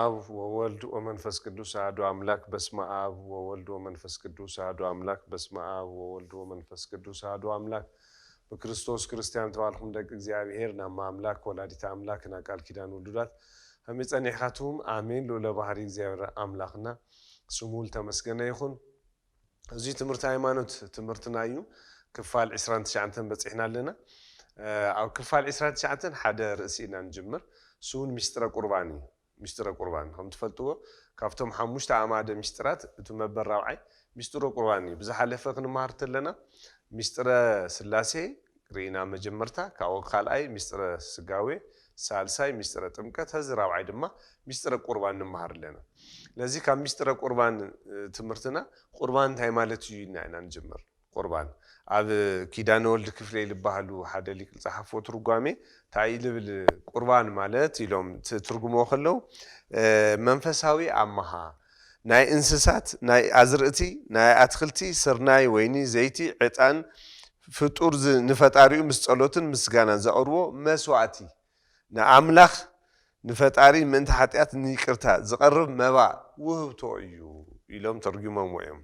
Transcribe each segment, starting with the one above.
አብ ወወልድ ወመንፈስ ቅዱስ አሐዱ አምላክ በስመ አብ ወወልድ ወመንፈስ ቅዱስ አሐዱ አምላክ በስመ አብ ወወልድ ወመንፈስ ቅዱስ አሐዱ አምላክ በክርስቶስ ክርስቲያን ተባልኩም ደግ እግዚአብሔር ናማ አምላክ ወላዲተ አምላክ ና ቃል ኪዳን ውሉዳት አመጸኔኻቱም አሜን ሎለ ባህሪ እግዚአብሔር አምላክና ስሙል ተመስገነ ይሁን እዚ ትምህርት ሃይማኖት ትምህርትናዩ ክፋል 29 በጽሕናለና አው ክፋል 29 ሓደ ርእሲና እንጅምር سون مستر قرباني مستر قربان هم تفلتوا كافتم حموشت عماد مسترات تمبر راعي مستر قرباني بزحلفك نمارت لنا مستر سلاسي رينا مجمرتا كاو خالأي مستر سقاوي سالساي مستر تمكت هز راعي دما مستر قربان نمهر لنا لذي كان مستر قربان تمرتنا قربان هاي مالتي ينا نجمر قربان አብ ኪዳነ ወልድ ክፍሌ ልባሃሉ ሓደ ሊቅ ጽሐፎ ትርጓሜ ታይልብል ቁርባን ማለት ኢሎም ትርጉሞ ከለው መንፈሳዊ አማሃ ናይ እንስሳት ናይ አዝርእቲ ናይ አትክልቲ ስርናይ ወይኒ ዘይቲ ዕጣን ፍጡር ንፈጣሪኡ ምስ ጸሎትን ምስጋናን ዘቅርቦ መስዋዕቲ ንአምላኽ ንፈጣሪ ምንተ ኃጢአት ንይቅርታ ዝቀርብ መባ ውህብቶ እዩ ኢሎም ተርጉሞም ወይም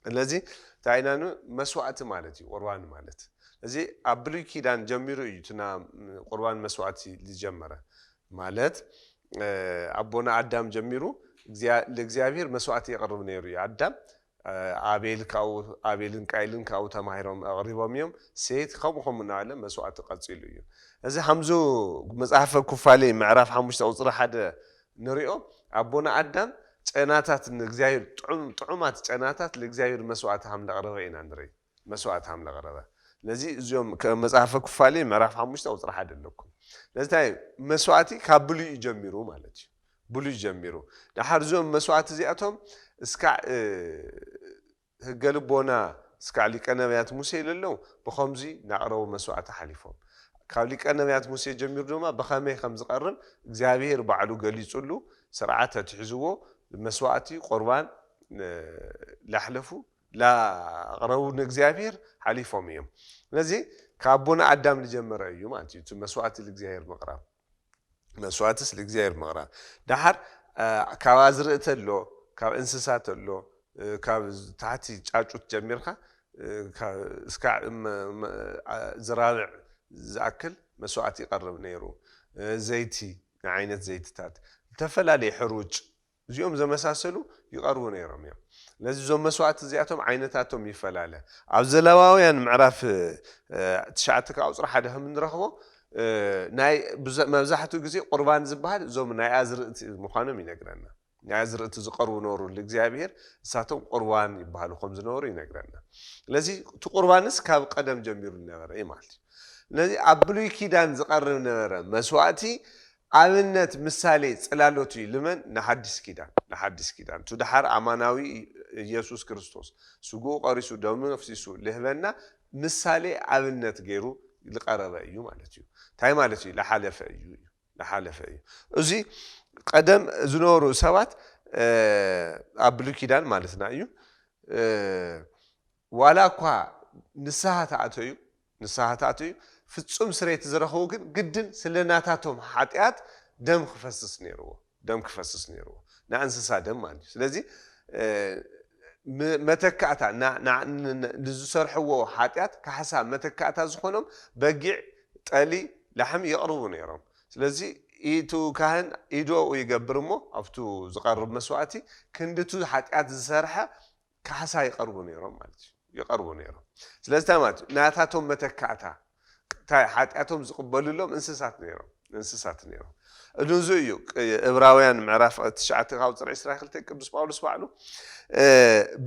ስለዚህ ታይናኑ መስዋዕት ማለት እዩ ቁርባን ማለት እዚ አብሉይ ኪዳን ጀሚሩ እዩ ትና ቁርባን መስዋዕት ሊጀመረ ማለት አቦና አዳም ጀሚሩ ለእግዚአብሔር መስዋዕት ያቀርብ ነይሩ አዳም አቤልን ቃይልን ካው ተማሂሮም አቅርቦም ሴት ከምኹም ናለ መስዋዕት ቀጽሉ እዩ እዚ ሐምዞ መጽሐፈ ኩፋሌ ምዕራፍ 5 ቁጥር 1 ንሪኦ አቦና አዳም ጨናታት ለእግዚአብሔር ጥዑማት ጨናታት ለእግዚአብሔር መስዋዕት ሐምለ ቀረበ ኢና ንሪ መስዋዕት ሐምለ ቀረበ ለዚህ እዚኦም ከመጽሐፈ ኩፋሌ ምዕራፍ 5 ቁጥር 1 ለኩም ለዚህ መስዋዕቲ ካብሉ ይጀምሩ ማለት እዩ ብሉ ይጀምሩ ዳሐርዞም መስዋዕት እዚአቶም እስካ ህገልቦና እስካ ሊቀ ነቢያት ሙሴ ለለው በኸምዚ ናቅረቡ መስዋዕት ሓሊፎም ካብ ሊቀ ነቢያት ሙሴ ጀሚሩ ድማ በኸመይ ከም ዝቀርብ እግዚአብሔር ባዕሉ ገሊጹሉ ስርዓት ተሕዝዎ مسواتي قربان لحلفو لا قرو نغزيابير حليفهم يوم لذي كابونا ادم لجمر ايو مانتي مسواتي لغزيابير مقرا مسواتس لغزيابير مقرا دحر كوازرتلو كاب انسساتلو كاب تاعتيጫጩት ጀሚርካ እስካ ዝራብዕ ዝአክል መስዋዕት ይቀርብ ነይሩ ዘይቲ አይነት ዘይትታት ተፈላለየ ሕሩጭ እዚኦም ዘመሳሰሉ ይቀርቡ ነይሮም እዮም ለዚ ዞም መስዋዕት እዚአቶም ዓይነታቶም ይፈላለ ኣብ ዘለዋውያን ምዕራፍ 9 ቁጥር 1 ከም ንረኽቦ ናይ መብዛሕቱ ግዜ ቁርባን ዝበሃል ዞም ናይ አዝርእቲ ምዃኖም ይነግረና ናይ አዝርእቲ ዝቀርቡ ኖሩ ለእግዚአብሔር እሳቶም ቁርባን ይበሃሉ ከም ዝነበሩ ይነግረና ለዚ እቲ ቁርባንስ ካብ ቀደም ጀሚሩ ነበረ ማለት ለዚ ኣብ ብሉይ ኪዳን ዝቀርብ ነበረ መስዋዕቲ አብነት ምሳሌ ጽላሎቱ ለምን ለሐዲስ ኪዳን ተዳሐር አማናዊ ኢየሱስ ክርስቶስ ሱጎ ቀሪሱ ደሙ ነፍሲሱ ለህበና ምሳሌ አብነት ገይሩ ለቀረበ እዩ ማለት እዩ ታይ ማለት እዩ ለሐለፈ እዩ እዚ ቀደም ዝኖሩ ሰባት አብሉ ኪዳን ማለትና እዩ ዋላኳ ንሳሃታቱ ፍጹም ስሬት ዝረኸው ግን ግድን ስለናታቶም ኃጢአት ደም ክፈስስ ነይሩ ናንስሳ ደም ማለት ስለዚህ መተካታ ለዝሰርሕዎ ኃጢአት ከሐሳ መተካታ ዝኾኖም በጊዕ ጠሊ ለሐም ይቅርቡ ነይሮም ስለዚህ ኢቱ ካህን ኢዶ ይገብርሞ አፍቱ ዝቀርብ መስዋዕቲ ክንድቱ ኃጢአት ዝሰርሐ ከሐሳ ይቅርቡ ነይሮም ማለት ይቅርቡ ነይሮም ስለዚህ ታማት ናታቶም መተካታ ኃጢአቶም ዝቅበሉሎም እንስሳት ነይሮም እዱንዙ እዩ ዕብራውያን ምዕራፍ 9 ቁጥር 22 ቅዱስ ጳውሎስ ባዕሉ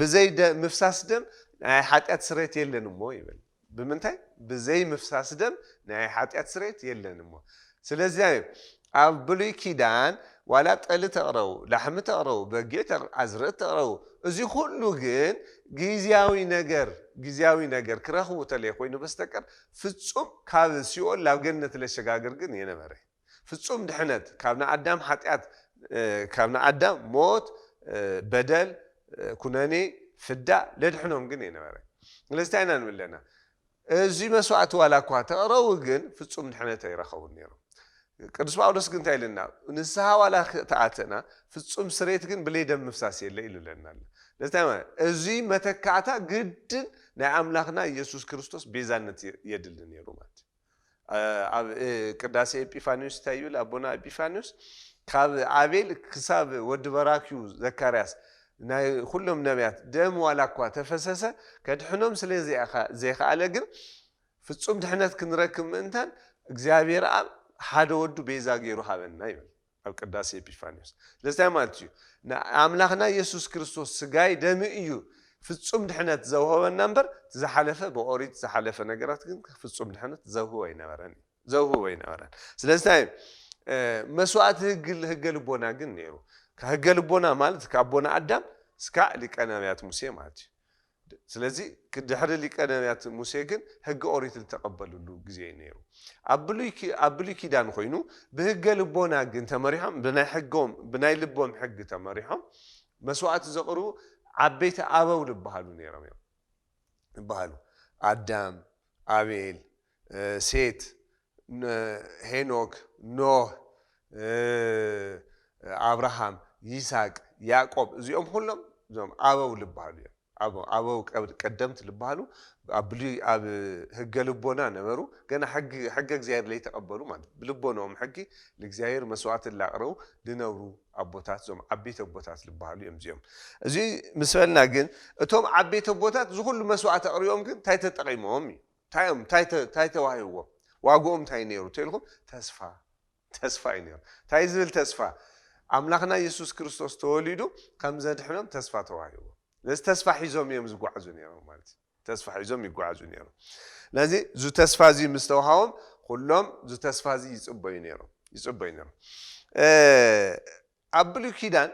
ብዘይ ምፍሳስ ደም ናይ ኃጢአት ስሬት የለንሞ ይብል ብምንታይ ብዘይ ምፍሳስ ደም ናይ ኃጢአት ስሬት የለንሞ ስለዚህ ኣብ ብሉይ ኪዳን ዋላ ጠል ተቅረቡ ላሕሚ ተቅረቡ በጊዕ አዝርእት ተቅረቡ እዚ ሁሉ ግን ጊዜያዊ ነገር ክረኽቡ ተለይ ኮይኑ በስተቀር ፍጹም ካብ ሲኦል ናብ ገነት ለሸጋገር ግን የነበረ ፍጹም ድሕነት ካብና አዳም ኃጢአት ካብና አዳም ሞት በደል ኩነኔ ፍዳ ለድሕኖም ግን የነበረ ስለዚህ ታይና ንብለና እዚ መስዋዕት ዋላ ኳ ተቅረቡ ግን ፍጹም ድሕነት ይረኸቡ ነይሮም ቅዱስ ጳውሎስ ግን ታይልና ንስሐ ዋላ ተአተና ፍጹም ስሬት ግን ብለይ ደም ምፍሳስ የለ ይልለናል ለታማ እዚ መተካታ ግድን ናይ አምላክና ኢየሱስ ክርስቶስ ቤዛነት የድልን ነሩ ማለት ቅዳሴ ኤጲፋኒዮስ ታዩል አቦና ኤጲፋኒዮስ ካብ አቤል ክሳብ ወድ በራኪው ዘካርያስ ናይ ሁሉም ነቢያት ደም ዋላኳ ተፈሰሰ ከድሕኖም ስለዚ ዘይኻለ ግን ፍጹም ድሕነት ክንረክብ ምእንታን እግዚአብሔር አብ ሓደ ወዱ ቤዛ ገይሩ ሃበና ይብል ኣብ ቅዳሴ ኤጲፋኒዮስ ለዛይ ማለት እዩ አምላክና ኢየሱስ ክርስቶስ ስጋይ ደም እዩ ፍጹም ድሕነት ዘውህበና እምበር ዝሓለፈ በኦሪት ዝሓለፈ ነገራት ግን ፍጹም ድሕነት ዘውህቦ ይነበረን ስለዚህ መስዋዕት ህገ ልቦና ግን ነይሩ ከህገ ልቦና ማለት ከአቦና አዳም እስከ ሊቀ ነቢያት ሙሴ ማለት ስለዚህ ከድሕረ ሊቀ ነቢያት ሙሴ ግን ህገ ኦሪት ተቀበሉሉ ጊዜ ነይሩ አብሉይ ኪዳን ኮይኑ በህገ ልቦና ግን ተመሪሖም ብናይ ልቦም ሕግ ተመሪሖም መስዋዕት ዘቅርቡ ዓበይቲ አበው ልባሃሉ ነይሮም ይባሃሉ አዳም አቤል ሴት ሄኖክ ኖህ አብርሃም ይስሐቅ ያዕቆብ እዚኦም ሁሉም ዞም አበው ልባሃሉ አበው ቀደምት ልባሃሉ አብ ህገ ልቦና ነበሩ ገና ሕገ እግዚአብሔር ላይ ተቀበሉ ማለት ብልቦናኦም ሕጊ ለእግዚአብሔር መስዋዕት ላቅረቡ ልነብሩ አቦታት ዞም ዓበይቲ አቦታት ልባሃሉ እዮም ዚኦም እዚ ምስበልና ግን እቶም ዓበይቲ አቦታት ዝሁሉ መስዋዕት አቅሪቦም ግን ታይ ተጠቂሞም ታይ ተዋሂቦም ዋጎኦም ታይ ነይሩ ተልኩም ተስፋ ይነሩ ታይ ዝብል ተስፋ አምላክና ኢየሱስ ክርስቶስ ተወሊዱ ከም ዘድሕኖም ተስፋ ተዋሂቦ ለዚ ተስፋ ሒዞም እዮም ዝጓዓዙ ነይሮም ማለት ተስፋ ሒዞም ይጓዓዙ ነይሮም ለዚ ዙ ተስፋ እዚ ምስተውሃቦም ኩሎም ዙ ተስፋ እዚ ይጽበዩ ነይሮም አብሉይ ኪዳን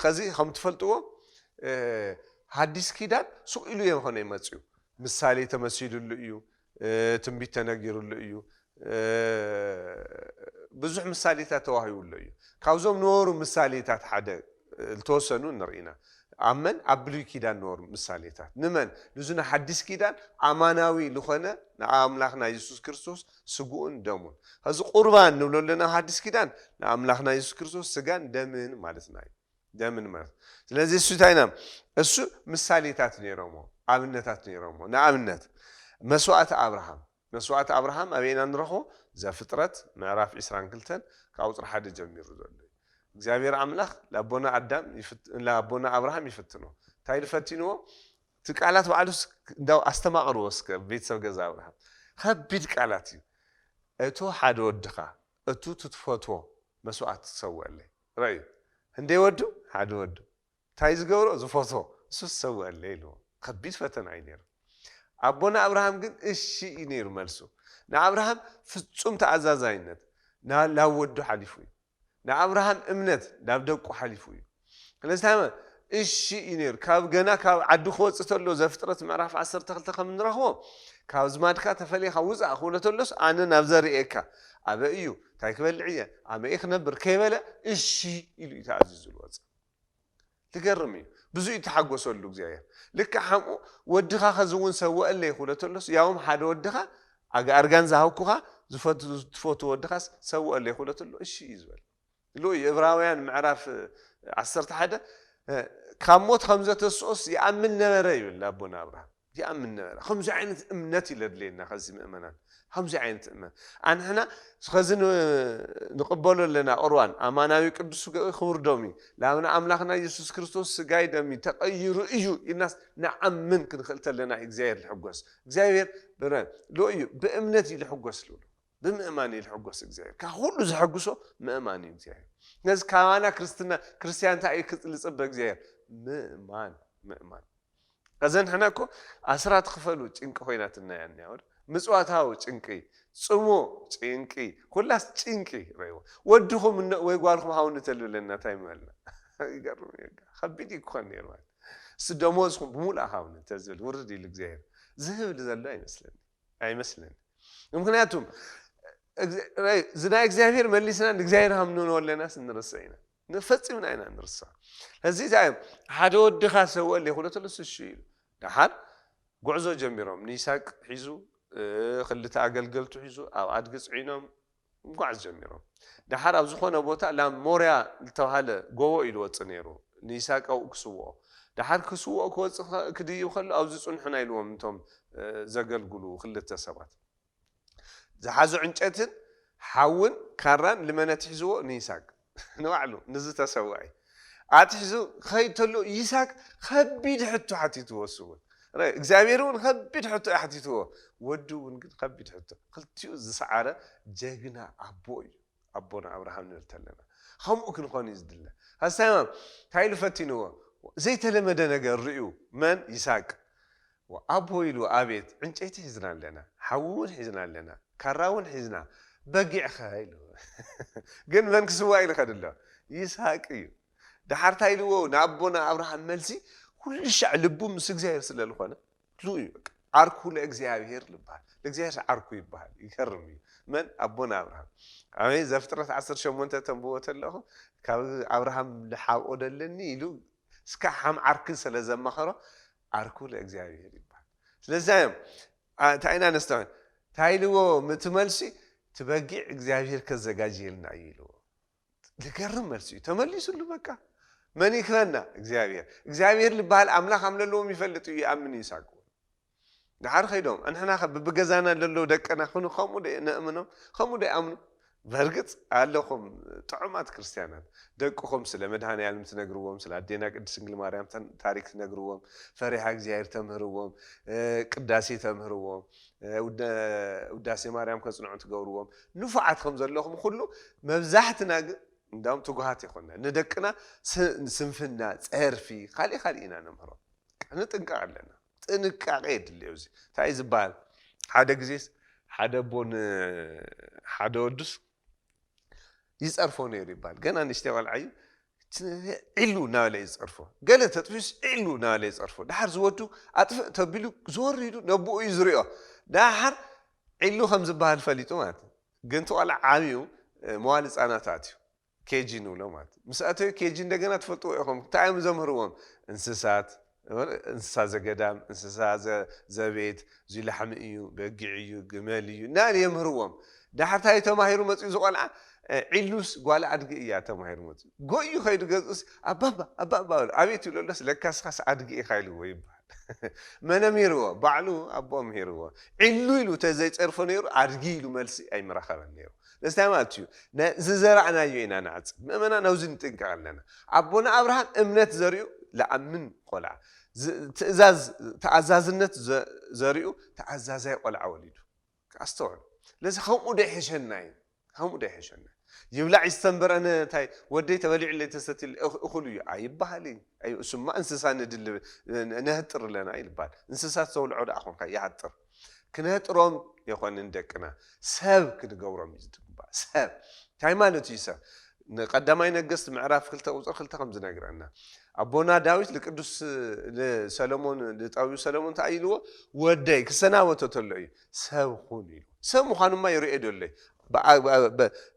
ከዚ ከም ትፈልጥዎ ሐዲስ ኪዳን ሱኢሉ የሆነ ይመጽዩ ምሳሌ ተመሲሉሉ እዩ ትንቢት ተነጊሩሉ እዩ ብዙሕ ምሳሌታት ተዋሂቡሉ እዩ ካብዞም ነበሩ ምሳሌታት ሓደ ልተወሰኑ ንርኢና አመን አብሉይ ኪዳን ነበሩ ምሳሌታት ንመን ንዙና ሐዲስ ኪዳን አማናዊ ልኾነ ንአምላክና ኢየሱስ ክርስቶስ ስጉኡን ደሙን እዚ ቁርባን ንብለለና ሐዲስ ኪዳን ንአምላክና ኢየሱስ ክርስቶስ ስጋን ደምን ማለትና እዩ ደምን ማለት ስለዚህ እሱ ታይና እሱ ምሳሌታት ነይሮሞ አብነታት ነይሮሞ ንአብነት መስዋዕት አብርሃም አቤና ንረኾ ዘፍጥረት ምዕራፍ 22 ከቁጥር 1 ጀሚሩ ዘሎ እግዚአብሔር አምላክ ለአቦና አብርሃም ይፈትኖ ታይል ፈትኖ ትቃላት ባዓሉስ እንዳው አስተማቅሩ ወስከ ቤተሰብ ገዛ አብርሃም ከቢድ ቃላት እቶ ሓደ ወድኻ እቱ ትትፈቶ መስዋዕት ትሰውአለይ ራይ እንደ ወዱ ሓደ ወዱ ታይ ዝገብሮ ዝፈቶ እሱ ትሰውአለይ ኢሉ ከቢድ ፈተና አይነር አቦና አብርሃም ግን እሺ ይነር መልሱ ንአብርሃም ፍጹም ተአዛዛይነት ላወዱ ሓሊፉ ንአብርሃም እምነት ናብ ደቁ ሓሊፉ እዩ ስለዚህ እሺ ይነር ካብ ገና ካብ ዓዱ ክወፅተሎ ዘፍጥረት ምዕራፍ 12 ከም ንረኽቦ ካብ ዝማድካ ተፈሊኻ ውፃእ ክብለተሎስ ኣነ ናብ ዘርእየካ ኣበ እዩ ታይ ክበልዕ እየ ኣመይ ክነብር ከይበለ እሺ ኢሉ ተኣዚዙ ዝወፅ ትገርም እዩ ብዙ ይተሓጎሰሉ እግዚአብሔር ልክ ሓምኡ ወድኻ ከዝውን ሰውአለይ ክብለተሎስ ያውም ሓደ ወድኻ ኣርጋን ዝሃብኩኻ ዝፈቱ ወድኻስ ሰውአለይ ክብለተሎ እሺ እዩ ዝበል لوي إبراهيم معرف 11 كموت 5 سوس يأمن نبري ولا أبونا أبراهيم يأمن نبري 5 عينة أمنتي لدلينا خزي مؤمنان 5 عينة أمن أن هنا خزن نقبل لنا أروان أمانة قدس خور دومي لأن أملاكنا يسوع كريستوس جاي دمي تغير إيجو الناس نأمن كن خلت لنا إجزاير الحجوس إجزاير بران لوي بأمنتي الحجوس لولو بمأماني الحجوس إجزاير كهولو زحجوسه مأماني إجزاير ناس كوانا كريستيان تاعي كتلصب إجزاير مأمان أذن هناكو أسرات خفلو ጭንቅ ሆይናትና ያን ያወር ምጽዋታው ጭንቂ ጽሞ ጭንቂ ሁላስ ጭንቂ ረይው ወድኹም ወይ ጓልኹም ሃውን ተልብለና ታይማልና ይገርም ከቢድ ይኮን ይርማል ስደሞዝኹም ብሙላ ሃውን ተዝል ወርድ ይል እግዚአብሔር ዝህብል ዘሎ አይመስለኝ ምክንያቱም ዝና እግዚአብሔር መልስና እግዚአብሔር ሃምኑን ወለና ስንረሳይና نفصل من أين نرسى هذي زعيم حدا ودي خاصة ولا يقول تلص الشيء دحر قعزة جميرهم نيساق حيزو خلت عقل قلت حيزو أو عاد قص عينهم مقعد جميرهم ده حرب زخونة بوتا لام موريا التوهالة جوا إلو تنيرو نيساك أو كسوه ده حر كسوه كوز كدي يخل أو زصون حنا يلوم انتم زقل قلو خلت تسبات زحازو عنشتن حاون كاران لما نتحزوه نيساك نوعلو نزت سواعي أتحزو خيتلو يساك خبيد حتى حتى توسوه እግዚአብሔርን ከቢድ ሕቶ ያሕቲትዎ ወዱ ግን ከቢድ ሕቶ ክልቲኡ ዝሰዓረ ጀግና ኣቦ እዩ ኣቦና አብርሃም ንርተለና ከምኡ ክንኾን እዩ ዝድለ ሃሳይማ ታይሉ ፈቲንዎ ዘይተለመደ ነገር ርዩ መን ይስሐቅ አቦ ኢሉ አቤት ዕንጨይቲ ሒዝና ኣለና ሓውን ሒዝና ኣለና ካራውን ሒዝና በጊዕ ኸይሉ ግን መን ክስዋ ኢሉ ከድሎ ይስሐቅ እዩ ድሓር ታይልዎ ንኣቦና አብርሃም መልሲ كل شيء لبوم سجزير سلال خانة لوي عركو لإجزاهير لبها لإجزاهير عركو يبها يكرمي من أبونا أبراهام عمي زفترة عصر شمونت تنبوة الله كأبراهام لحاو أدلني لو سكحم عرك سلزم مخرة عركو لإجزاهير يبها لزايم تعينا نستوعب تعيلو متملسي تبقي إجزاهير كزجاجيل نعيلو لكرم مرسي تملي سلو بكا من يكفنا እግዚአብሔር ልባል አምላክ አምለሎም ይፈልጡ ያምን ይሳቁ ዳር ኸይዶም አንሐና በበገዛና ለሎ ደቀና ኹኑ ኸሙ ነእምኖ ኸሙ ደአምኑ በርግጥ አለኹም ጥዑማት ክርስቲያናት ደቅኹም ስለ መድኃኔ ዓለም ትነግሩዎም ስለ አዴና ቅድስት ድንግል ማርያም ታሪክ ትነግሩዎም ፈሪሃ እግዚአብሔር ተምህርዎም ቅዳሴ ተምህርዎም ውዳሴ ማርያም ከጽንዑ ትገብሩዎም ንፉዓትኩም ዘለኹም ሁሉ መብዛሕትና እንዳውም ትጓሃት ይኾና ንደቅና ስንፍና ጸርፊ ኻሊና ነምሮ ንጥንቃ ኣለና ጥንቃቄ የድልዮ እዚ ታይ ዝባል ሓደ ግዜስ ሓደ ቦን ሓደ ወድስ ይጸርፎ ነይሩ ይባል ገና ንሽተ ወልዓዩ ኢሉ ናለ ይጸርፎ ገለ ተጥፊስ ኢሉ ናለ ይጸርፎ ዳሕር ዝወዱ አጥፍ ተቢሉ ዝወሪዱ ነብኡ ይዝሪኦ ዳሕር ኢሉ ከም ዝባል ፈሊጡ ማለት ግን ተዋላ ዓሚው መዋል ህፃናት እዩ ኬጂ ነው ለማት መስአተው ኬጂ እንደገና ተፈልጦ ይሆም ታይም ዘምህሩዎም እንስሳት እንስሳ ዘገዳም እንስሳ ዘቤት ዝልሐም እዩ በጊዕ እዩ ግመል እዩ ናል የምህሩዎም ዳሕታይ ተማሂሩ መጽኡ ዝቆልዓ ዒሉስ ጓል አድጊ እያ ተማሂሩ መጽኡ ጎዩ ኸይዱ ገጽስ አባባ አቤት ይሎለስ ለካስኻስ አድጊ ኸይልዎ ይባል መነሚርዎ ባዕሉ አቦም ሄርዎ ዒሉ ኢሉ ተዘይጸርፎ ነይሩ አድጊ ኢሉ መልሲ አይምራኸበን ነይሩ ለስተማትዩ ዝዘራዕና ይና ናጽ መመና ነውዝን ጥንቃለና አቦና አብርሃም እምነት ዘሪኡ ለአምን ቆልዓ ተአዛዝነት ዘሪኡ ተአዛዛይ ቆልዓ ወሊዱ ካስተውል ለዚ ከምኡ ደይሕሸናይ ይብላዕ ይስተንበረነ ታይ ወደይ ተበሊዕ ለይ ተሰትል እኹሉ እዩ አይባህሊ አይ እሱማ እንስሳ ንድል ነህጥር ለና ይልባል እንስሳት ሰውልዑ ዳኹንካ ይሓጥር ክነህጥሮም يخون ندكنا سب كنجورم يزدقبا سب تايمانو تيسا قدامي نجست معرف خلته وصل خلته خمس نجرنا أبونا داوود لقدوس لسلمون لتأوي سلمون تعيلوا وديك سنة وتطلعي سب خوني سب مخانم ما يريد له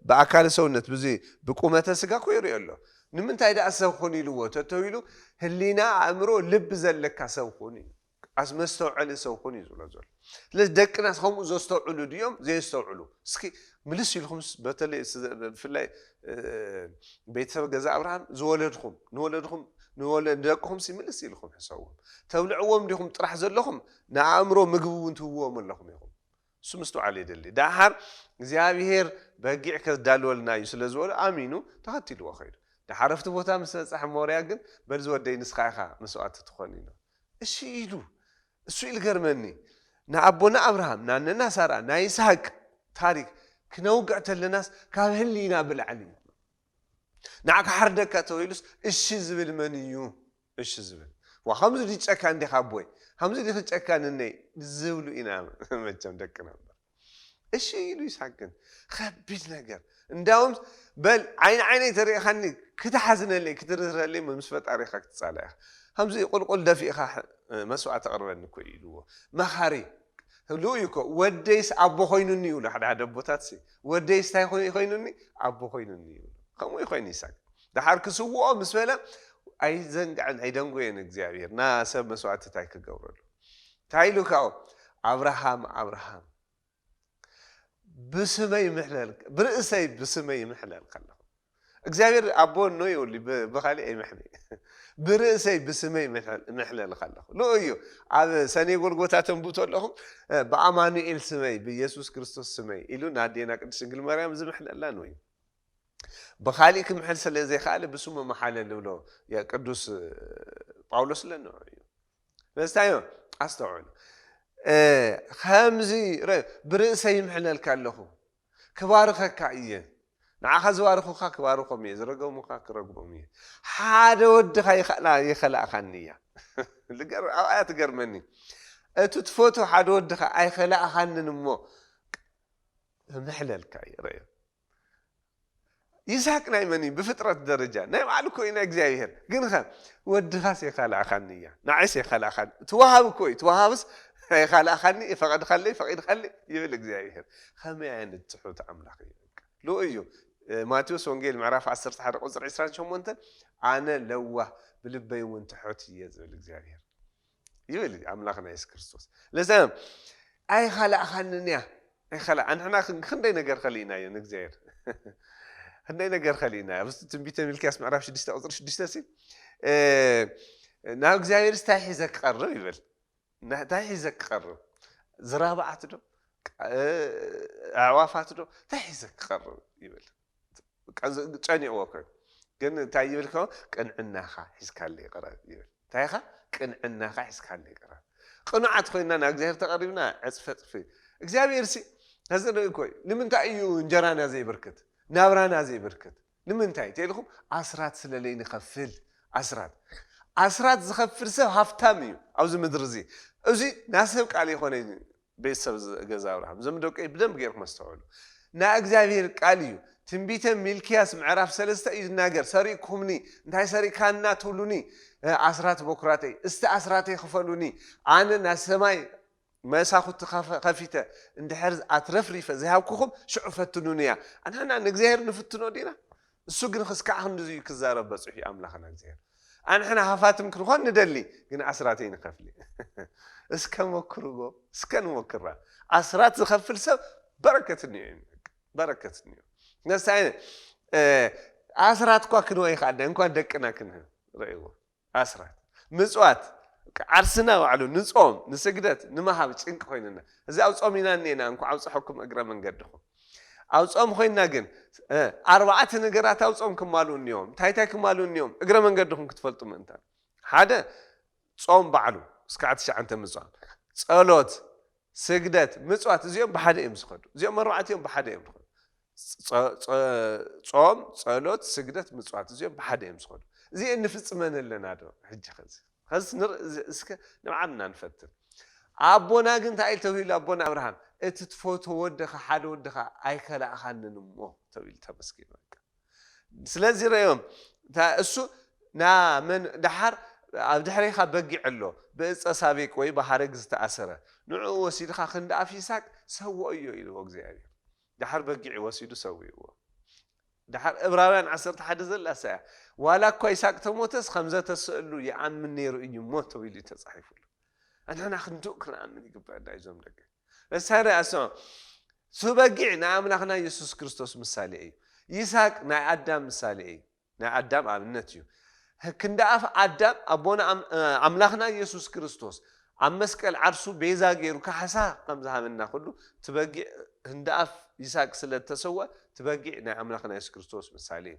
بأكل سونت بزي بقومة سجاكو يريد له نمن تايدا سب خوني له وتطويله هلينا عمره لب زلك سب خوني أسمستو على سوقني زول ليش دك ناس هم زوستو علو اليوم زي يستو علو سكي ملسي الخمس بتلي في اللي بيتسبب جزاء أبراهام زولدهم نولد دكهم سي ملسي الخم حسوهم تولعوهم لهم طرح زلهم نعمرو مجبون توهم لهم يهم سمستو عليه دلي دهر زيابير بقيع كدالولنا يسلا زول آمينو تهتي له خير دحرفت بوتا مسا صح مورياجن برزود دين سخاخا مسوات تخونينا الشيء السؤال قرمني نعبونا أبراهام نانا سارة نايسحق تاريخ كنوقعت للناس كهلينا بالعلي نعك حردك تويلس الشيء بالمنيو الشيء زبل وخمس دي تشكان دي خابوي خمس دي تشكان الني زولو إنام ما تجمع دكنا الشيء اللي يسحقن خبيت نجار نداوم بل عيني ترى خني كتحزن اللي كترر اللي مسفت أريخك تصالح همزي قل دفيخا مسوعة تقربن كويلو مخاري لو يكو وديس أبو خوينوني ولا حدا بوتاتسي وديس تاي خوينوني أبو خوينوني خمو يخويني ساك ده حرك سووا مسفلا أي زنق عن أي دنقوين إجزاوير ناس مسوعة تايك جورلو تايلو كاو أبراهام بسمي محلل برئسي بسمي محلل خلهم እግዚአብሔር አቦን ነው ይውል በኻሊ አይመሕኒ برئسي بسمي محلل خلهم لو እዩ ኣብ ሰኔ ጎልጎታ ተንቡቶ ኣለኹም በአማኑኤል ስመይ በኢየሱስ ክርስቶስ ስመይ ኢሉ ናዴና ቅድስት ድንግል ማርያም ዝምሕለላ ነው بخالي كم حل سلا زي خالي بسمه محل لولو يا قدوس باولوس لنا بس تايو استوعب خمزي برئسي محلل كالله كبارخك كايه نع خزوارخو خا كبارخو مي زرقو مخا كرقو مي حاده ود يخلق خنيه لقر اوقات قرمني اتو تفوتو حاده ود اي خلق خنن مو محلل كاي رأي يسحق نايمني بفطرة درجة نايم على كوينا إجزاير جنخا ودخاس يخلع خانية نعيس يخلع خان توهاب كوي توهابس يخلع خاني فقد خلي يقول إجزاير خمين التحوت عملاقي لو أيو ماتيوس ونجيل معرف 10 حرق وزر 20 شو مونت أنا لوه بلبي وانت حوت يزول إجزاير يقول عملاقنا يس كريستوس لازم أي خلع خاننيا أي خلع أنا خندينا جر خلينا يا نجزاير هندي نجار خلينا بس تنبيته من الكاس معرفش دشتا أوزر دشتا سي ناو جزاير استحي زك قرب يبل تحي زك قرب زرابة عتدو عوافات دو تحي زك قرب يبل تاني أوكر كن تايبل كم كن عناخا حس كالي قرب يبل تايخا كن عناخا حس كالي قرب قناعت خوينا ناو جزاير تقربنا عصفت في جزاير سي هذا كوي لمن تأيو نجرانا زي بركت نابرانا زي بركت لمن تاي تيلكم عسرات سلالي نخفل عسرات زخفر سب هفتامي أو زي مدرزي أو زي ناسبك عليه خوني بيسب جزاورهم زي مدوك إيه بدم غير مستوعلو نا أجزاير قاليو تنبيته ملكياس معرف سلسة إيد ناجر سري كومني نتاي سري كاننا تولوني عسرات بكراتي عسراتي خفلوني أنا ناسماي ما ساخذ خفيته عند حرز أطرف ريفة زي هاوكم شعفة تنونية أنا نجزير نفتنو دينا السوق نخس كعهم نزي كزارب بس وحي أملاخنا نجزير أنا هفاتم كرخون ندلي قلنا عسراتين خفلي اسكن وكرغو اسكن وكرا عسرات خفل سب بركة النيم ناس عين عسرات كواكنو أي خادم إنكم دكنا كنها رأيوه عسرات مزوات عرسنا وعلو نصوم نسجدت نمهاب تشنك خويننا إذا أوصومينا نينا أنكو أوصحكم أقرأ من قدهم أوصوم خويننا جن 4 نجارات أوصوم كمالون يوم تايتا كمالون يوم أقرأ من قدهم كتفلتوا من أنت هذا صوم بعلو سكعت شعن تمزوان صلوت سجدت مزوات زيهم بحدا يمسخد زيهم 4 يوم بحدا يمسخد صوم صلوت سجدت مزوات زيهم بحدا يمسخد زي النفس من اللي نادو حج خزي هز اسك نعمنا نفتن أبونا كنت عيل تويل أبونا أبراهام اتفوت ودخ حد ودخ أي خلا خانن مو تويل تمسكين سلازي ريوم تا السو نا من دحر دحري خا بقي علو بس أسابيك وي بحرق زتأثره نوع وسيد خا خند أفيساك سووا أيو إلى وقت زي دحر بقي وسيدو سويه دحر إبراهيم 10 حدث لا ساعة ولا كويساك تموتس 5 تسألو يا عم نيرو إني موت ويلي تصحيفه أنا نخندوك عم يقبل دايزوم لك بس هذا أسمع سبقينا عملنا يسوع كريستوس مثالي يسحق نا آدم مثالي نا آدم أبنتيو هكذا آدم أبونا عملنا يسوع كريستوس عمسكال عرسو بيزا غيرو كحسا قمزها منا كله تبقي هنداف يسحق سلة تسوى تبقي نا عملنا يسوع كريستوس مثالي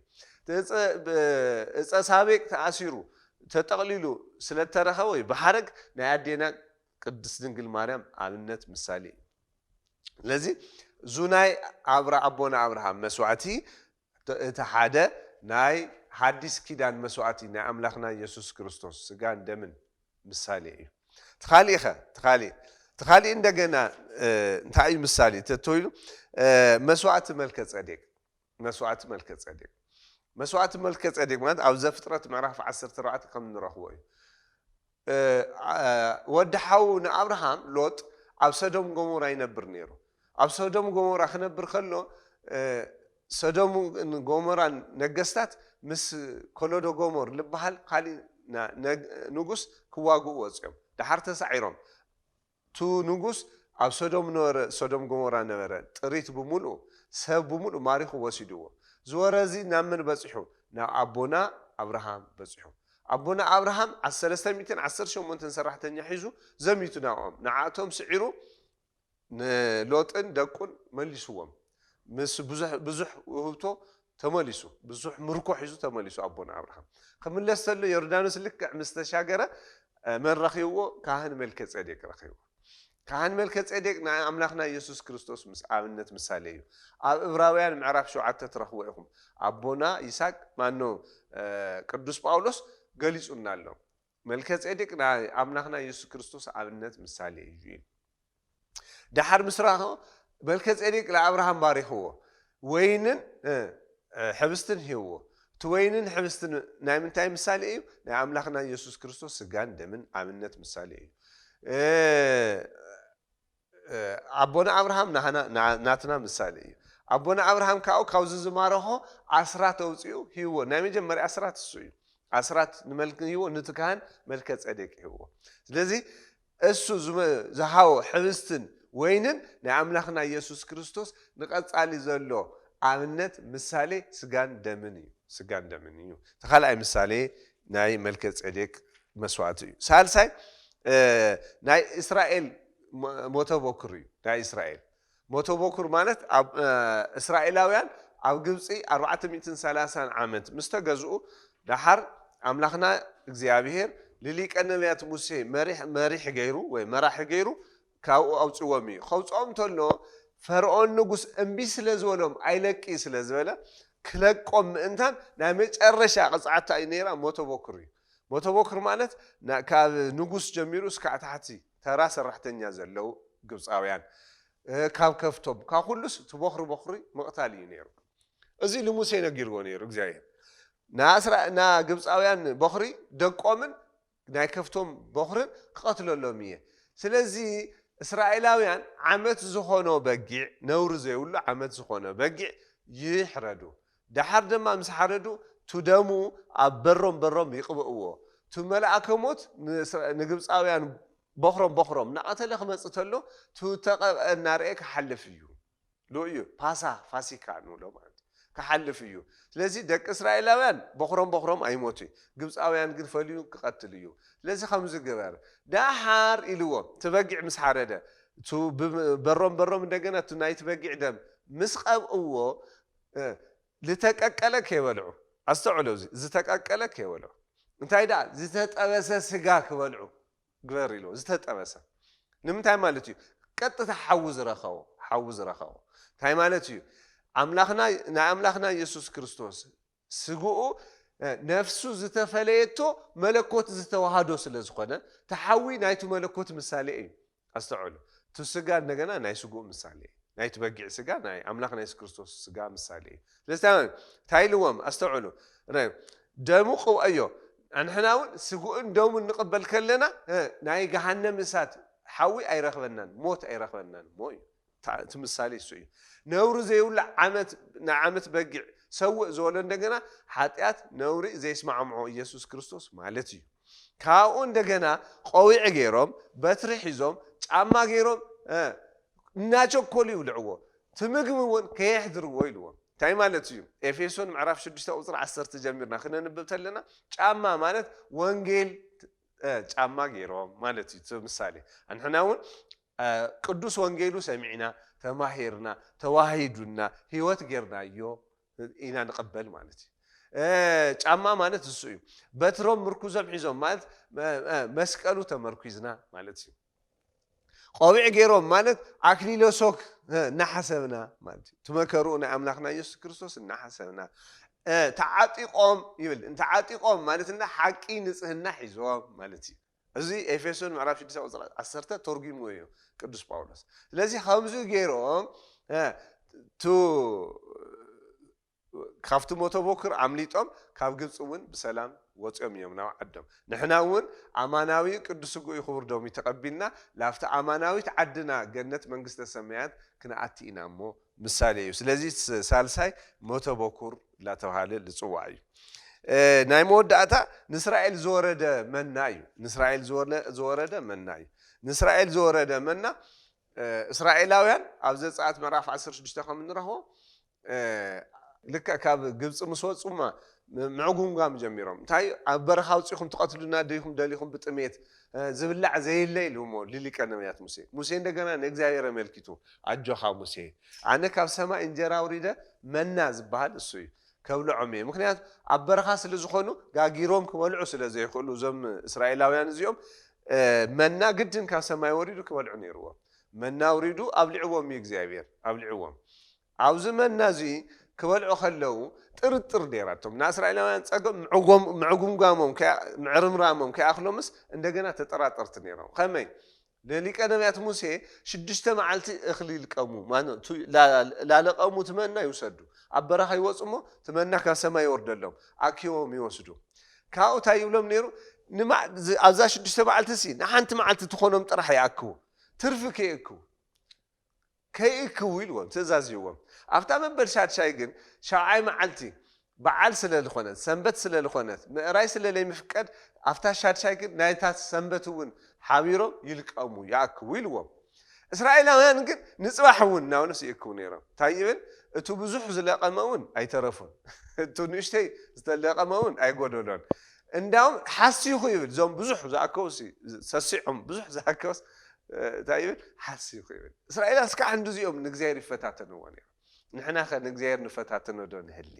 سابق تأثيره تتقليله سلة ترخوي بحرق نعدينا قدس دنقل مريم عملنات مثالي لذي زوناي أبونا أبراهام مسوعتي تحدى ناي حديث كيدان مسوعتي نا عملنا يسوع كريستوس سجان دمن مثالي تخالي عندنا نتاعي مثالي تتويلو مسوعة مسوعة ملك صديق مات أو زفترة معرف 10 رعات كم نروحوي ودحون أبراهام لوط أو سدوم غمورة ينبر نيرو أو سدوم غمورة خنبر خلو سدوم غمورة نجستات مس كولودو غمور لبحال خالي نجوس كواجو وزعم دحرت سعيرهم تو نجوس ኣብ ሶዶም ጎሞራ ነበረ ጥሪት ብምሉእ ሰብ ብምሉእ ማሪኹ ወሲድዎ ዝወረዚ ናብ ምን በፂሑ ናብ ኣቦና ኣብርሃም በፂሑ ኣቦና ኣብርሃም 318 ሰራሕተኛ ሒዙ ዘሚቱ ናብኦም ንዓቶም ስዒሩ ሎጥን ደቁን መሊስዎም ምስ ብዙሕ ውህብቶ ተመሊሱ ብዙሕ ምርኮ ሒዙ ተመሊሱ ኣቦና ኣብርሃም ክምለስ ተሎ ዮርዳኖስ ልክዕ ምስ ተሻገረ መን ረኺብዎ ካህን መልከ ጼዴቅ ረኺብዎ ካህን መልከ ጼዴቅ ናይ ኣምላኽና ኢየሱስ ክርስቶስ ምስ ኣብነት ምሳሌ እዩ ኣብ ዕብራውያን ምዕራፍ 7 ትረኽቦ ኢኹም ኣቦና ይስሐቅ ማኖ ቅዱስ ጳውሎስ ገሊጹና ኣሎ መልከ ጼዴቅ ናይ ኣምላኽና ኢየሱስ ክርስቶስ ኣብነት ምሳሌ እዩ ድሓር ምስ ረኸቦ መልከ ጼዴቅ ለኣብርሃም ባሪኽዎ ወይንን ሕብስትን ሂብዎ እቲ ወይንን ሕብስትን ናይ ምንታይ ምሳሌ እዩ ናይ ኣምላኽና ኢየሱስ ክርስቶስ ስጋን ደምን ኣብነት ምሳሌ እዩ ኣቦና ኣብርሃም ናትና ምሳሌ እዩ ኣቦና ኣብርሃም ካብዚ ዝማረኾ ኣስራት ኣውፅኡ ሂብዎ ናይ መጀመርያ ኣስራት እሱ እዩ ኣስራት ንመልክ ሂብዎ ነቲ ካህን መልከ ጼዴቅ ሂብዎ ስለዚ እሱ ዝሃቦ ሕብስትን ወይንን ናይ ኣምላኽና ኢየሱስ ክርስቶስ ንቐጻሊ ዘሎ ኣብነት ምሳሌ ስጋን ደምን እዩ ተኻልኣይ ምሳሌ ናይ መልከ ጼዴቅ መስዋዕቲ እዩ ሳልሳይ ናይ እስራኤል ሞተቦክር እዩ ናይ እስራኤል ሞተቦክር ማለት እስራኤላውያን ኣብ ግብፂ 430 ዓመት ምስ ተገዝኡ ድሓር ኣምላኽና እግዚኣብሔር ለሊቀ ነቢያት ሙሴ መሪሕ ገይሩ ወይ መራሒ ገይሩ ካብኡ ኣውፅዎም እዩ ከውፅኦም ተሎ ፈርዖን ንጉስ እምቢ ስለ ዝበሎም ኣይለቂ ስለ ዝበለ ክለቆም ምእንታን ናይ መጨረሻ ቅፅዓታ እዩ ነይራ ሞተቦክር እዩ ሞተቦክር ማለት ካብ ንጉስ ጀሚሩ እስካዕ ታሕቲ ተራ ሰራሕተኛ ዘለው ግብፃውያን ካብ ከፍቶም ካብ ኩሉስ ትቦክሪ ቦክሪ መቕታል እዩ ነይሩ እዚ ለሙሴ ነጊርዎ ነይሩ እግዚአብሔር ና ግብፃውያን ቦክሪ ደቆምን ናይ ከፍቶም ቦክርን ክቐትለሎም እየ ስለዚ እስራኤላውያን ዓመት ዝኾነ በጊዕ ነውሪ ዘይብሉ ዓመት ዝኾነ በጊዕ ይሕረዱ ድሓር ድማ ምስ ሓረዱ ትደሙ ኣብ በሮም ይቕብእዎ ቲ መልኣከ ሞት ንግብፃውያን ቦክሮም ናቐተለ ክመፅእ ተሎ ተቐብአ እናርአየ ክሓልፍ እዩ እዩ ፋሲካ ንብሎ ማለት ክሓልፍ እዩ ስለዚ ደቂ እስራኤላውያን ቦክሮም ኣይሞቱ ግብፃውያን ግን ፈልዩ ክቐትል እዩ ስለዚ ከምዚ ግበር ዳሓር ኢልዎ ትበጊዕ ምስ ሓረደ በሮም እንደገና ናይቲ በጊዕ ደም ምስ ቀብእዎ ዝተቀቀለ ከይበልዑ ኣስተውዕሉ ዝተቀቀለ ከይበልዑ እንታይ ዳ ዝተጠበሰ ስጋ ክበልዑ ግበር ኢልዎ ዝተጠበሰ ንምንታይ ማለት እዩ ቀጥታ ሓዊ ዝረኸቦ እንታይ ማለት እዩ ናይ ኣምላኽና ኢየሱስ ክርስቶስ ስግኡ ነፍሱ ዝተፈለየቶ መለኮት ዝተዋሃዶ ስለ ዝኾነ ተሓዊ ናይቲ መለኮት ምሳሌ እዩ ኣስተውዕሉ እቲ ስጋ እንደገና ናይ ስግኡ ምሳሌ እዩ ናይቲ በጊዕ ስጋ ናይ ኣምላኽና ኢየሱስ ክርስቶስ ስጋ ምሳሌ እዩ ስለዚ ታይልዎም ኣስተውዕሉ ደሙ ቅብአዮ ንሕና እውን ስግኡን ደሙን ንቕበል ከለና ናይ ገሃነም እሳት ሓዊ ኣይረኽበናን ሞት ኣይረኽበናን ሞ እዩ እቲ ምሳሌ እሱ እዩ ነውሪ ዘይብሉ ዓመት በጊዕ ሰውእ ዝበሎ እንደገና ሓጢኣት ነውሪ ዘይስማዕምዖ ኢየሱስ ክርስቶስ ማለት እዩ ካብኡ እንደገና ቆዊዕ ገይሮም በትሪ ሒዞም ጫማ ገይሮም እናቸኮሉ ይብልዕዎ ትምግቢ እውን ከየሕድርዎ ኢልዎም እንታይ ማለት እዩ ኤፌሶን ምዕራፍ 6 ቁፅሪ 10 ጀሚርና ክነንብብ ተለና ጫማ ማለት ወንጌል ጫማ ገይሮም ማለት እዩ ምሳሌ ንሕና እውን ቅዱስ ወንጌሉ ሰሚዕና ተማሂርና ተዋሂዱና ህይወት ጌርናዮ ኢና ንቕበል ማለት እዩ ጫማ ማለት እሱ እዩ በትሮም ምርኩዞም ሒዞም ማለት መስቀሉ ተመርኩዝና ማለት እዩ ቆቢዕ ገይሮም ማለት ኣክሊለ ሶክ እናሓሰብና ማለት እዩ ትመከርኡ ናይ ኣምላኽና ኢየሱስ ክርስቶስ እናሓሰብና ተዓጢቆም ይብል ተዓጢቆም ማለት እና ሓቂ ንጽህና ሒዞም ማለት እዩ እዚ ኤፌሶን ምዕራፍ 6 ቁፅሪ 10 ተርጉምዎ እዩ ቅዱስ ጳውሎስ ስለዚ ከምዚ ገይሮም ካብቲ ሞተቦክር ኣምሊጦም ካብ ግብፂ እውን ብሰላም ወፅኦም እዮም ናብ ዓዶም ንሕና እውን ኣማናዊ ቅዱስ ስጉእ ይኽብር ዶም ተቐቢልና ላፍቲ ኣማናዊት ዓድና ገነት መንግስተ ሰማያት ክንኣቲ ኢና እሞ ምሳሌ እዩ ስለዚ ሳልሳይ ሞተቦክር እናተባሃለ ዝፅዋዕ እዩ ናይ መወዳእታ ንእስራኤል ዝወረደ መና እዩ ንእስራኤል ዝወረደ መና እስራኤላውያን ኣብ ዘጸአት ምዕራፍ 16 ከም እንረኽቦ ልክ ካብ ግብፂ ምስ ወፁማ ምዕጉምጓም ጀሚሮም እንታይ ኣብ በረኻ ውፅኢኹም ትቐትሉና ደይኹም ደሊኹም ብጥሜት ዝብላዕ ዘየለ ኢልሞ ሊቀ ነቢያት ሙሴ እንደገና ንእግዚአብሔር ኣመልኪቱ ኣጆኻ ሙሴ ኣነ ካብ ሰማይ እንጀራ ውሪደ መና ዝበሃል እሱ እዩ ከብልዖም እየ ምክንያቱ ኣብ በረኻ ስለ ዝኾኑ ጋጊሮም ክበልዑ ስለ ዘይኽእሉ እዞም እስራኤላውያን እዚኦም መና ግድን ካብ ሰማይ ወሪዱ ክበልዑ ነይርዎም መና ውሪዱ ኣብልዕዎም እዩ እግዚኣብሔር ኣብልዕዎም ኣብዚ መና እዚ ክበልዑ ከለው ጥርጥር ነይራቶም ንእስራኤላውያን ፀገም ምዕጉምጓሞም ምዕርምራሞም ከይኣኽሎምስ እንደገና ተጠራጠርቲ ነይሮም ከመይ ለሊቀ ነቢያት ሙሴ 6 መዓልቲ እኽሊ ይልቀሙ ላለቐሙ ትመና ይውሰዱ ኣብ በረኻ ይወፁ እሞ ትመና ካብ ሰማይ ይወርደሎም ኣኪቦም ይወስዱ ካብኡ እንታይ ይብሎም ነይሩ ኣብዛ 6 መዓልቲ ሲ ንሓንቲ መዓልቲ ትኾኖም ጥራሕ ይኣክቡ ትርፊ ከይእክቡ ኢልዎም ትእዛዝ ይዎም ኣብታ መበል ሻድሻይ ግን 7ይ መዓልቲ በዓል ስለ ዝኾነት ሰንበት ስለ ዝኾነት ምዕራይ ስለ ለይምፍቀድ ኣብታ ሻድሻይ ግን ናይታት ሰንበት እውን ሓቢሮም ይልቀሙ ይኣክቡ ኢልዎም እስራኤላውያን ግን ንፅባሕ እውን ናብነስ ይእክቡ ነይሮም እንታይ ይብል እቲ ብዙሕ ዝለቐመ እውን ኣይተረፉን እቲ ንእሽተይ ዝተለቐመ እውን ኣይጎደሎን እንዳውም ሓሲኹ ይብል እዞም ብዙሕ ዝኣከቡሲ ሰሲዖም ብዙሕ ዝኣከቡስ እንታይ ይብል ሓሲኹ ይብል እስራኤላውያን እስካዕ እንዲዚኦም ንእግዚአብሔር ይፈታተንዎ ነይሮም ንሕና ኸ ንእግዚአብሔር ንፈታተኖ ዶ ንህሊ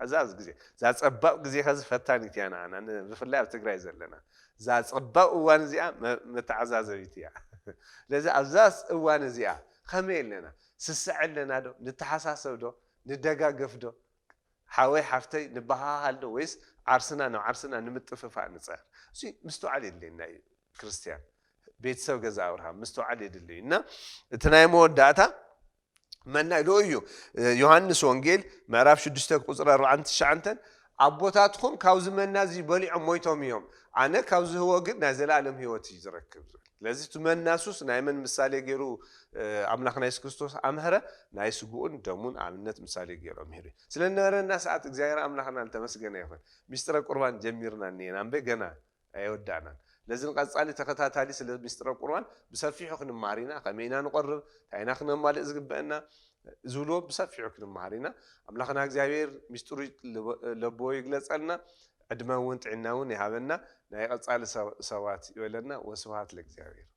እዛዝ ግዜ ዛፀባቕ ግዜ ከዚ ፈታኒት እያ ንዓና ብፍላይ ኣብ ትግራይ ዘለና ዛፀባቕ እዋን እዚኣ መተዓዛዘቢት እያ ለዚ ኣብዛስ እዋን እዚኣ ከመይ ኣለና ስስዕ ኣለና ዶ ንተሓሳሰብ ዶ ንደጋገፍ ዶ ሓወይ ሓፍተይ ንበሃሃል ዶ ወይስ ዓርስና ናብ ዓርስና ንምጥፍፋእ ንፅሕር እዚ ምስተውዓል የድልየና እዩ ክርስቲያን ቤተሰብ ገዛ ኣብርሃም ምስተውዓል የድልዩ እና እቲ ናይ መወዳእታ መና ኢሉ እዩ ዮሐንስ ወንጌል ምዕራፍ 6 ቁፅሪ 49 ኣቦታትኩም ካብዚ መና እዚ በሊዖም ሞይቶም እዮም ኣነ ካብዚ ህቦ ግን ናይ ዘለኣለም ህይወት እዩ ዝረክብ ስለዚ እቲ መናሱስ ናይ መን ምሳሌ ገይሩ ኣምላኽና ኢየሱስ ክርስቶስ ኣምሃረ ናይ ስጉኡን ደሙን ኣብነት ምሳሌ ገይሩ ኣምሂሩ ስለነበረና ሰዓት እግዚአብሔር ኣምላኽና ተመስገነ ይኹን ሚስጥረ ቁርባን ጀሚርና እኒአና እምበይ ገና ኣይወዳእናን ለዚ ንቐፃሊ ተኸታታሊ ስለ ሚስጥረ ቁርባን ብሰፊሑ ክንመሃር ኢና ከመይ ኢና ንቆርብ ታይና ክነማልእ ዝግበአና ዝብልዎ ብሰፊሑ ክንመሃር ኢና ኣምላኽና እግዚአብሔር ሚስጥሩ ለቦ ይግለፀልና ዕድመ እውን ጥዕና እውን ይሃበና ናይ ቀፃሊ ሰባት ይበለና ወስብሃት ለእግዚአብሔር